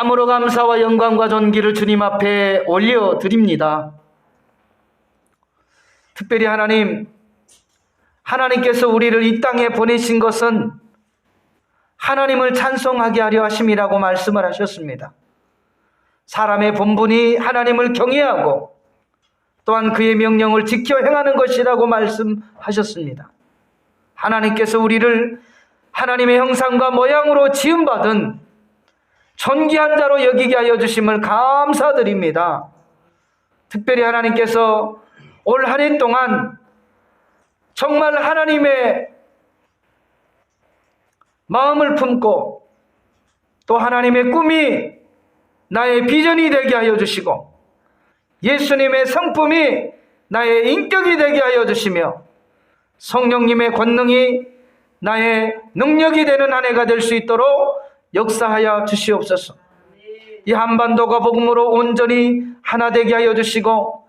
참으로 감사와 영광과 존귀를 주님 앞에 올려드립니다. 특별히 하나님께서 우리를 이 땅에 보내신 것은 하나님을 찬송하게 하려 하심이라고 말씀을 하셨습니다. 사람의 본분이 하나님을 경외하고 또한 그의 명령을 지켜 행하는 것이라고 말씀하셨습니다. 하나님께서 우리를 하나님의 형상과 모양으로 지음받은 존귀한 자로 여기게 하여 주심을 감사드립니다. 특별히 하나님께서 올 한 해 동안 정말 하나님의 마음을 품고 또 하나님의 꿈이 나의 비전이 되게 하여 주시고 예수님의 성품이 나의 인격이 되게 하여 주시며 성령님의 권능이 나의 능력이 되는 한 해가 될 수 있도록 역사하여 주시옵소서. 이 한반도가 복음으로 온전히 하나 되게 하여 주시고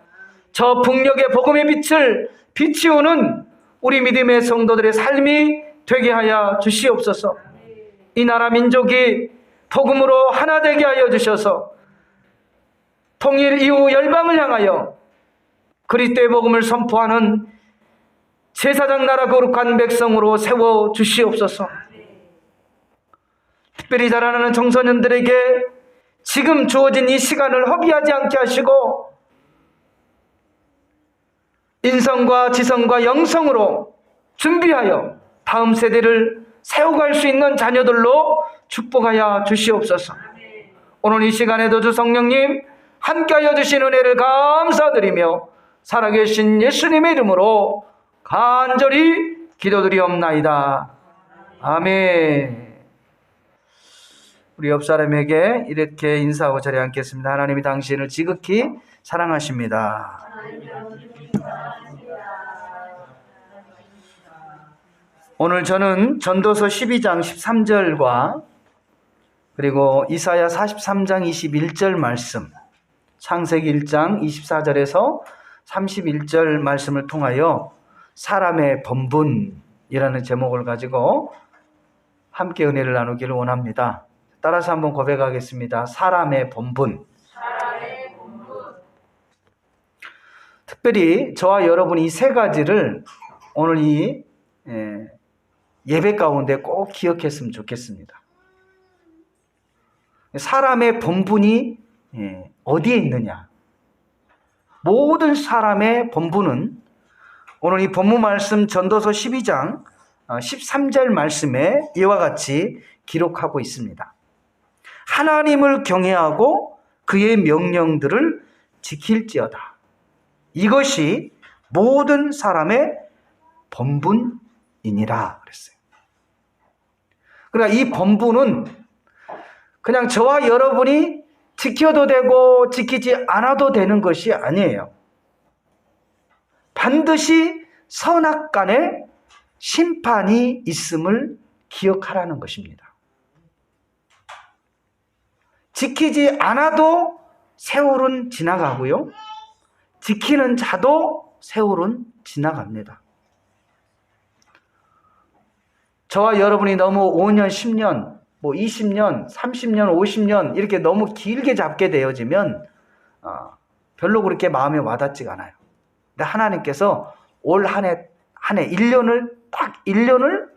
저 북녘의 복음의 빛을 비치우는 우리 믿음의 성도들의 삶이 되게 하여 주시옵소서. 이 나라 민족이 복음으로 하나 되게 하여 주셔서 통일 이후 열방을 향하여 그리스도의 복음을 선포하는 제사장 나라 거룩한 백성으로 세워 주시옵소서. 특별히 자라나는 청소년들에게 지금 주어진 이 시간을 허비하지 않게 하시고 인성과 지성과 영성으로 준비하여 다음 세대를 세워갈 수 있는 자녀들로 축복하여 주시옵소서. 오늘 이 시간에도 주 성령님 함께하여 주신 은혜를 감사드리며 살아계신 예수님의 이름으로 간절히 기도드리옵나이다. 아멘. 우리 옆 사람에게 이렇게 인사하고 자리에 앉겠습니다. 하나님이 당신을 지극히 사랑하십니다. 오늘 저는 전도서 12장 13절과 그리고 이사야 43장 21절 말씀, 창세기 1장 24절에서 31절 말씀을 통하여 사람의 본분이라는 제목을 가지고 함께 은혜를 나누기를 원합니다. 따라서 한번 고백하겠습니다. 사람의 본분. 특별히 저와 여러분이 이 세 가지를 오늘 이 예배 가운데 꼭 기억했으면 좋겠습니다. 사람의 본분이 어디에 있느냐? 모든 사람의 본분은 오늘 이 본문 말씀 전도서 12장 13절 말씀에 이와 같이 기록하고 있습니다. 하나님을 경외하고 그의 명령들을 지킬지어다. 이것이 모든 사람의 본분이니라 그랬어요. 그러니까 이 본분은 그냥 저와 여러분이 지켜도 되고 지키지 않아도 되는 것이 아니에요. 반드시 선악간에 심판이 있음을 기억하라는 것입니다. 지키지 않아도 세월은 지나가고요. 지키는 자도 세월은 지나갑니다. 저와 여러분이 너무 5년, 10년, 20년, 30년, 50년 이렇게 너무 길게 잡게 되어지면 별로 그렇게 마음에 와닿지가 않아요. 근데 하나님께서 올 한 해 1년을 딱 1년을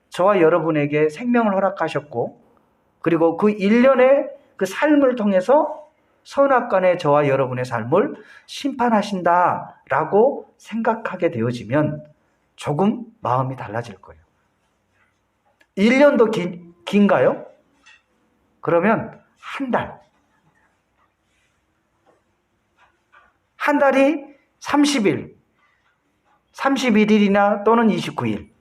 저와 여러분에게 생명을 허락하셨고 그리고 그 1년의 그 삶을 통해서 선악간의 저와 여러분의 삶을 심판하신다라고 생각하게 되어지면 조금 마음이 달라질 거예요. 1년도 긴가요? 그러면 한 달. 한 달이 30일, 31일이나 또는 29일.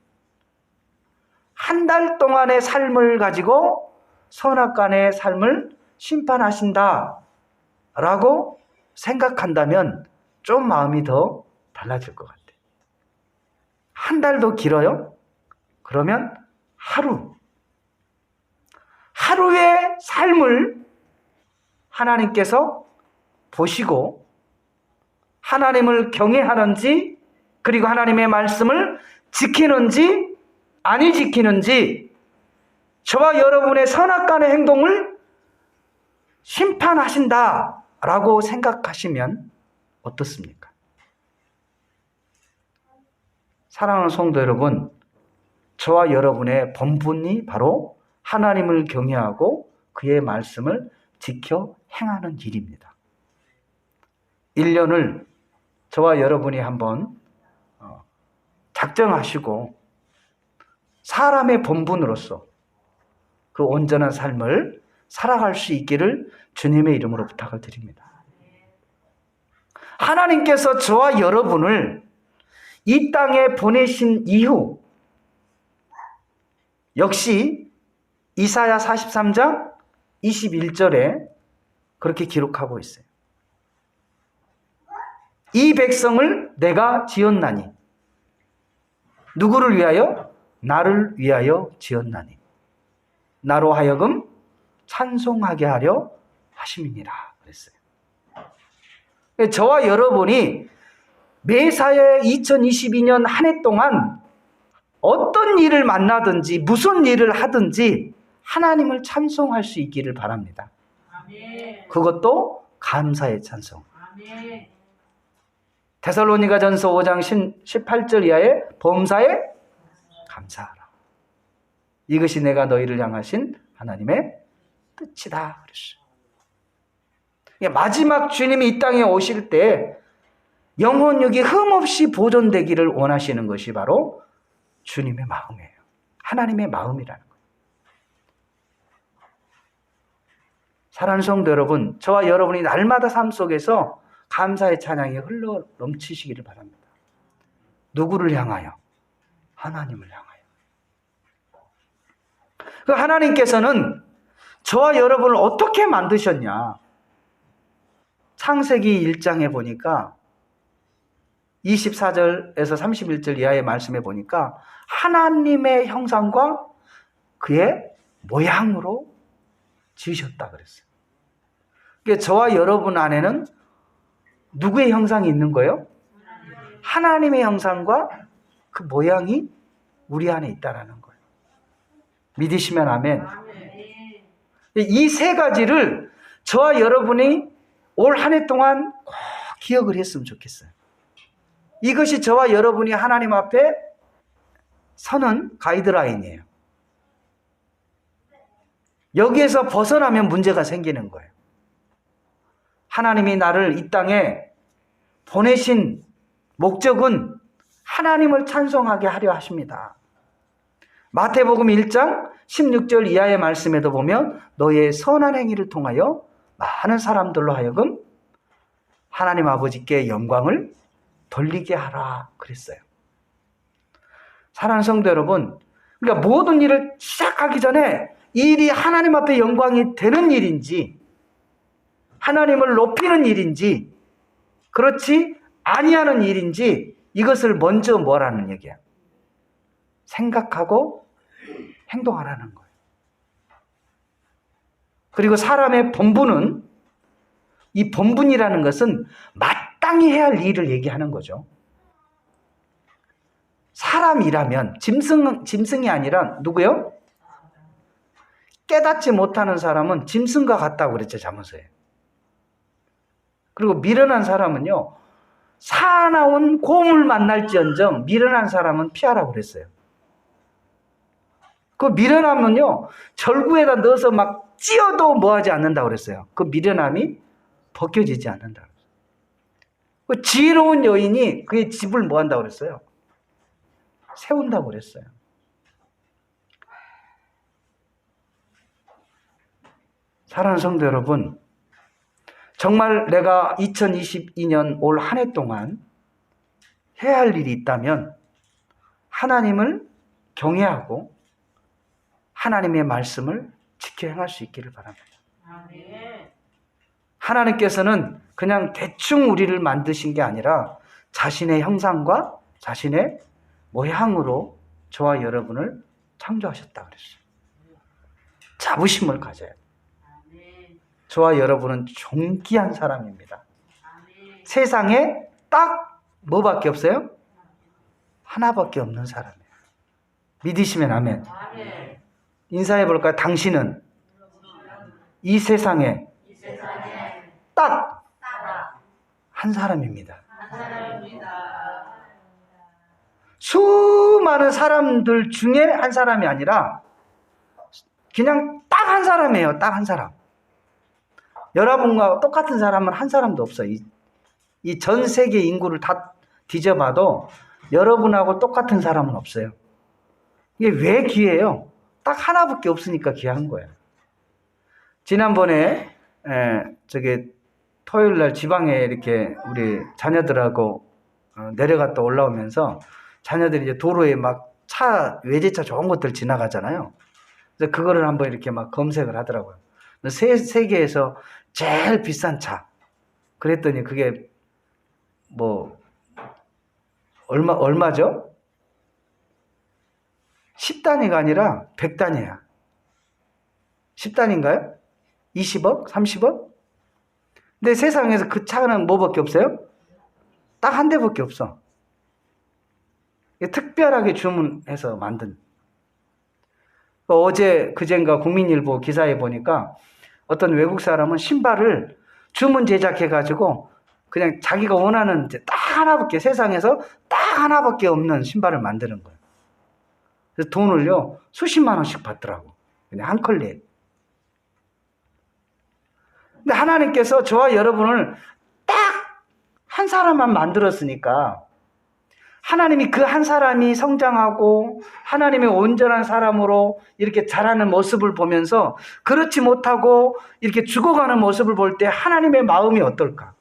한 달 동안의 삶을 가지고 선악간의 삶을 심판하신다라고 생각한다면 좀 마음이 더 달라질 것 같아요. 한 달도 길어요? 그러면 하루의 삶을 하나님께서 보시고 하나님을 경외하는지 그리고 하나님의 말씀을 지키는지 아니 지키는지 저와 여러분의 선악간의 행동을 심판하신다라고 생각하시면 어떻습니까? 사랑하는 성도 여러분, 저와 여러분의 본분이 바로 하나님을 경외하고 그의 말씀을 지켜 행하는 일입니다. 1년을 저와 여러분이 한번 작정하시고 사람의 본분으로서 그 온전한 삶을 살아갈 수 있기를 주님의 이름으로 부탁을 드립니다. 하나님께서 저와 여러분을 이 땅에 보내신 이후 역시 이사야 43장 21절에 그렇게 기록하고 있어요. 이 백성을 내가 지었나니. 누구를 위하여? 나를 위하여 지었나니. 나로 하여금 찬송하게 하려 하심이니라 그랬어요. 저와 여러분이 매사에 2022년 한 해 동안 어떤 일을 만나든지 무슨 일을 하든지 하나님을 찬송할 수 있기를 바랍니다. 아멘. 그것도 감사의 찬송. 아멘. 데살로니가전서 5장 18절 이하에 범사에 감사하라. 이것이 내가 너희를 향하신 하나님의 뜻이다 그랬어요. 마지막 주님이 이 땅에 오실 때 영혼육이 흠없이 보존되기를 원하시는 것이 바로 주님의 마음이에요. 하나님의 마음이라는 거예요. 사랑하는 성도 여러분, 저와 여러분이 날마다 삶 속에서 감사의 찬양이 흘러 넘치시기를 바랍니다. 누구를 향하여? 하나님을 향하여. 그 하나님께서는 저와 여러분을 어떻게 만드셨냐? 창세기 1장에 보니까 24절에서 31절 이하의 말씀에 보니까 하나님의 형상과 그의 모양으로 지으셨다 그랬어요. 그러니까 저와 여러분 안에는 누구의 형상이 있는 거예요? 하나님의 형상과 그 모양이 우리 안에 있다라는 거예요. 믿으시면 아멘. 이 세 가지를 저와 여러분이 올 한 해 동안 꼭 기억을 했으면 좋겠어요. 이것이 저와 여러분이 하나님 앞에 서는 가이드라인이에요. 여기에서 벗어나면 문제가 생기는 거예요. 하나님이 나를 이 땅에 보내신 목적은 하나님을 찬송하게 하려 하십니다. 마태복음 1장 16절 이하의 말씀에도 보면 너의 선한 행위를 통하여 많은 사람들로 하여금 하나님 아버지께 영광을 돌리게 하라 그랬어요. 사랑하는 성도 여러분, 그러니까 모든 일을 시작하기 전에 이 일이 하나님 앞에 영광이 되는 일인지 하나님을 높이는 일인지 그렇지 아니하는 일인지 이것을 먼저 뭐라는 얘기야? 생각하고 행동하라는 거예요. 그리고 사람의 본분은 이 본분이라는 것은 마땅히 해야 할 일을 얘기하는 거죠. 사람이라면 짐승이 아니라 누구요? 깨닫지 못하는 사람은 짐승과 같다고 그랬죠, 잠언서에. 그리고 미련한 사람은요, 사나운 곰을 만날지언정 미련한 사람은 피하라고 그랬어요. 그 미련함은요, 절구에다 넣어서 막 찧어도 뭐하지 않는다고 그랬어요. 그 미련함이 벗겨지지 않는다고 그랬어요. 그 지혜로운 여인이 그의 집을 뭐한다고 그랬어요? 세운다고 그랬어요. 사랑하는 성도 여러분, 정말 내가 2022년 올 한 해 동안 해야 할 일이 있다면 하나님을 경외하고 하나님의 말씀을 지켜 행할 수 있기를 바랍니다. 하나님께서는 그냥 대충 우리를 만드신 게 아니라 자신의 형상과 자신의 모양으로 저와 여러분을 창조하셨다 그랬어요. 자부심을 가져야 돼요. 저와 여러분은 존귀한 사람입니다. 세상에 딱 뭐밖에 없어요? 하나밖에 없는 사람이에요. 믿으시면 아멘. 인사해 볼까요? 당신은 이 세상에 딱 한 사람입니다. 수많은 사람들 중에 한 사람이 아니라 그냥 딱 한 사람이에요. 딱 한 사람. 여러분과 똑같은 사람은 한 사람도 없어요. 이 전 세계 인구를 다 뒤져봐도 여러분하고 똑같은 사람은 없어요. 이게 왜 귀해요? 딱 하나밖에 없으니까 귀한 거예요. 지난번에 토요일 날 지방에 이렇게 우리 자녀들하고 내려갔다 올라오면서 자녀들이 이제 도로에 막 외제차 좋은 것들 지나가잖아요. 그래서 그거를 한번 이렇게 막 검색을 하더라고요. 세계에서 제일 비싼 차. 그랬더니 그게 얼마죠? 10단위가 아니라 100단위야. 10단위인가요? 20억? 30억? 근데 세상에서 그 차는 뭐밖에 없어요? 딱 한 대밖에 없어. 특별하게 주문해서 만든. 어제 그젠가 국민일보 기사에 보니까 어떤 외국 사람은 신발을 주문 제작해가지고 그냥 자기가 원하는 딱 하나밖에, 세상에서 딱 하나밖에 없는 신발을 만드는 거예요. 그래서 돈을요 수십만 원씩 받더라고. 그냥 한 컬레. 근데 하나님께서 저와 여러분을 딱 한 사람만 만들었으니까 하나님이 그 한 사람이 성장하고 하나님의 온전한 사람으로 이렇게 자라는 모습을 보면서 그렇지 못하고 이렇게 죽어가는 모습을 볼 때 하나님의 마음이 어떨까?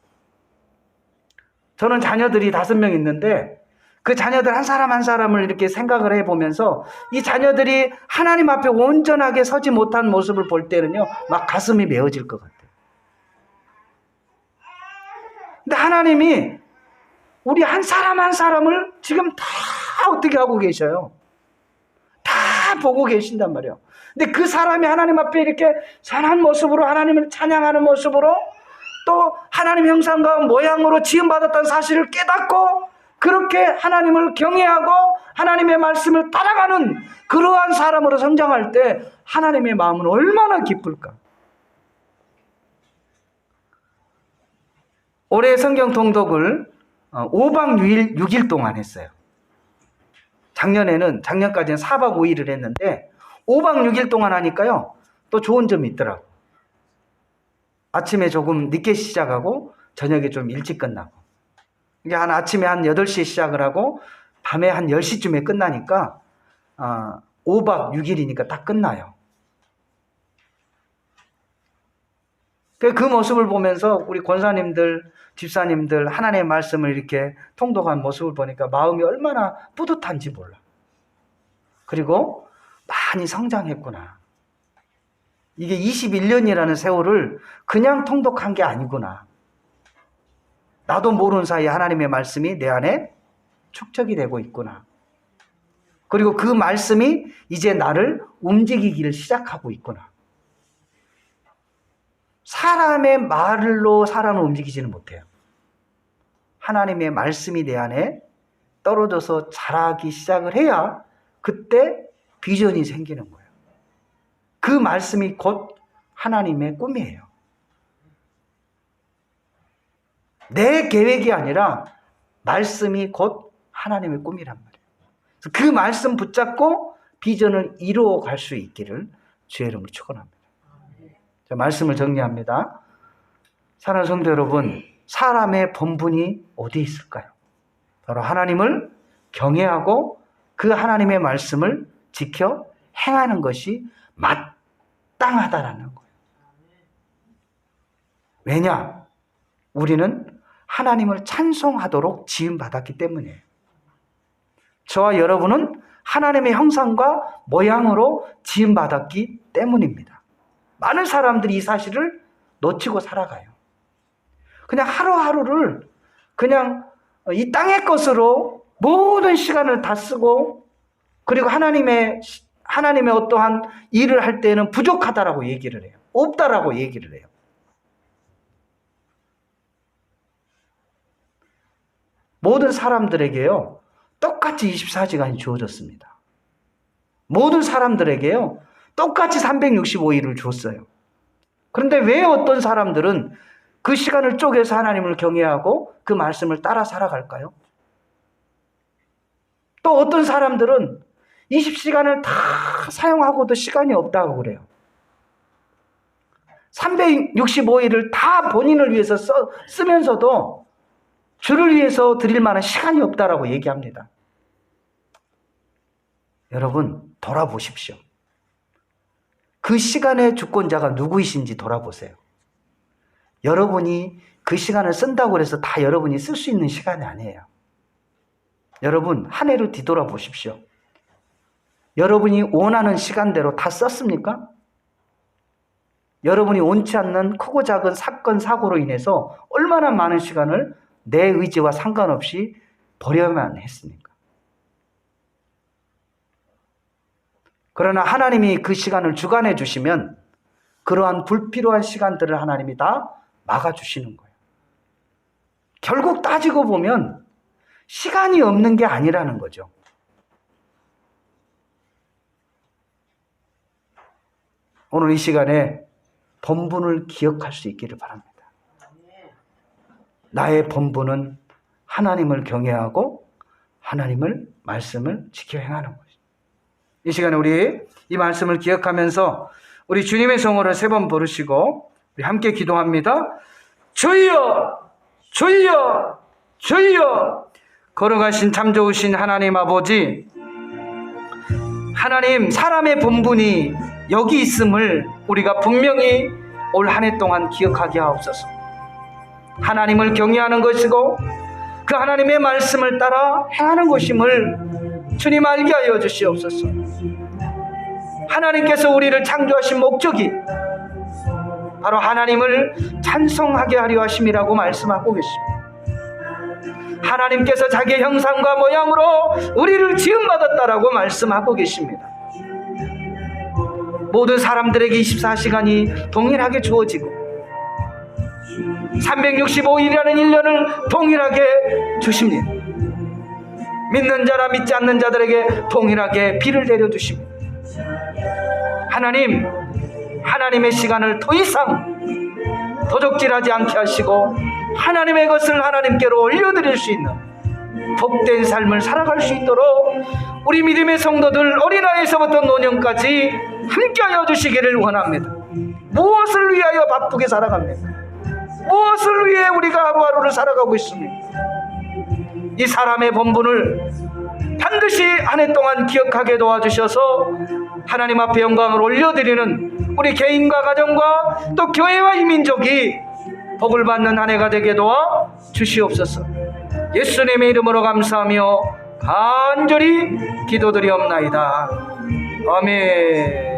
저는 자녀들이 5명 있는데 그 자녀들 한 사람 한 사람을 이렇게 생각을 해보면서 이 자녀들이 하나님 앞에 온전하게 서지 못한 모습을 볼 때는요 막 가슴이 메어질 것 같아요. 근데 하나님이 우리 한 사람 한 사람을 지금 다 어떻게 하고 계셔요? 다 보고 계신단 말이에요. 근데 그 사람이 하나님 앞에 이렇게 선한 모습으로 하나님을 찬양하는 모습으로 또 하나님 형상과 모양으로 지음받았다는 사실을 깨닫고 그렇게 하나님을 경외하고 하나님의 말씀을 따라가는 그러한 사람으로 성장할 때 하나님의 마음은 얼마나 기쁠까? 올해 성경 통독을 5박 6일 동안 했어요. 작년까지는 4박 5일을 했는데 5박 6일 동안 하니까요 또 좋은 점이 있더라고. 아침에 조금 늦게 시작하고 저녁에 좀 일찍 끝나고, 이게 아침에 한 8시에 시작을 하고 밤에 한 10시쯤에 끝나니까 5박 6일이니까 딱 끝나요. 그 모습을 보면서 우리 권사님들, 집사님들 하나님의 말씀을 이렇게 통독한 모습을 보니까 마음이 얼마나 뿌듯한지 몰라. 그리고 많이 성장했구나. 이게 21년이라는 세월을 그냥 통독한 게 아니구나. 나도 모르는 사이에 하나님의 말씀이 내 안에 축적이 되고 있구나. 그리고 그 말씀이 이제 나를 움직이기를 시작하고 있구나. 사람의 말로 사람을 움직이지는 못해요. 하나님의 말씀이 내 안에 떨어져서 자라기 시작을 해야 그때 비전이 생기는 거예요. 그 말씀이 곧 하나님의 꿈이에요. 내 계획이 아니라 말씀이 곧 하나님의 꿈이란 말이에요. 그 말씀 붙잡고 비전을 이루어 갈 수 있기를 주의 이름으로 축원합니다. 자, 말씀을 정리합니다. 사랑하는 성도 여러분, 사람의 본분이 어디 있을까요? 바로 하나님을 경외하고 그 하나님의 말씀을 지켜 행하는 것이 마땅하다라는 거예요. 왜냐? 우리는 하나님을 찬송하도록 지음받았기 때문이에요. 저와 여러분은 하나님의 형상과 모양으로 지음받았기 때문입니다. 많은 사람들이 이 사실을 놓치고 살아가요. 그냥 하루하루를 그냥 이 땅의 것으로 모든 시간을 다 쓰고, 그리고 하나님의 어떠한 일을 할 때는 부족하다라고 얘기를 해요. 없다라고 얘기를 해요. 모든 사람들에게요 똑같이 24시간이 주어졌습니다. 모든 사람들에게요 똑같이 365일을 줬어요. 그런데 왜 어떤 사람들은 그 시간을 쪼개서 하나님을 경외하고 그 말씀을 따라 살아갈까요? 또 어떤 사람들은 20시간을 다 사용하고도 시간이 없다고 그래요. 365일을 다 본인을 위해서 쓰면서도 주를 위해서 드릴 만한 시간이 없다라고 얘기합니다. 여러분, 돌아보십시오. 그 시간의 주권자가 누구이신지 돌아보세요. 여러분이 그 시간을 쓴다고 해서 다 여러분이 쓸 수 있는 시간이 아니에요. 여러분, 한 해를 뒤돌아보십시오. 여러분이 원하는 시간대로 다 썼습니까? 여러분이 원치 않는 크고 작은 사건, 사고로 인해서 얼마나 많은 시간을 내 의지와 상관없이 버려야만 했습니까? 그러나 하나님이 그 시간을 주관해 주시면 그러한 불필요한 시간들을 하나님이 다 막아주시는 거예요. 결국 따지고 보면 시간이 없는 게 아니라는 거죠. 오늘 이 시간에 본분을 기억할 수 있기를 바랍니다. 나의 본분은 하나님을 경외하고 하나님을 말씀을 지켜 행하는 것입니다. 이 시간에 우리 이 말씀을 기억하면서 우리 주님의 성호를 3번 부르시고 우리 함께 기도합니다. 주여, 주여, 주여. 걸어가신 참 좋으신 하나님 아버지, 하나님, 사람의 본분이 여기 있음을 우리가 분명히 올 한 해 동안 기억하게 하옵소서. 하나님을 경외하는 것이고 그 하나님의 말씀을 따라 행하는 것임을 주님 알게 하여 주시옵소서. 하나님께서 우리를 창조하신 목적이 바로 하나님을 찬송하게 하려 하심이라고 말씀하고 계십니다. 하나님께서 자기의 형상과 모양으로 우리를 지음받았다라고 말씀하고 계십니다. 모든 사람들에게 24시간이 동일하게 주어지고 365일이라는 1년을 동일하게 주십니다. 믿는 자라 믿지 않는 자들에게 동일하게 비를 내려주십니다. 하나님, 하나님의 시간을 더 이상 도적질하지 않게 하시고 하나님의 것을 하나님께로 올려드릴 수 있는 복된 삶을 살아갈 수 있도록 우리 믿음의 성도들 어린아이에서부터 노년까지 함께하여 주시기를 원합니다. 무엇을 위하여 바쁘게 살아갑니까? 무엇을 위해 우리가 하루하루를 살아가고 있습니까? 이 사람의 본분을 반드시 한 해 동안 기억하게 도와주셔서 하나님 앞에 영광을 올려드리는 우리 개인과 가정과 또 교회와 이 민족이 복을 받는 한 해가 되게 도와 주시옵소서. 예수님의 이름으로 감사하며 간절히 기도드리옵나이다. 아멘.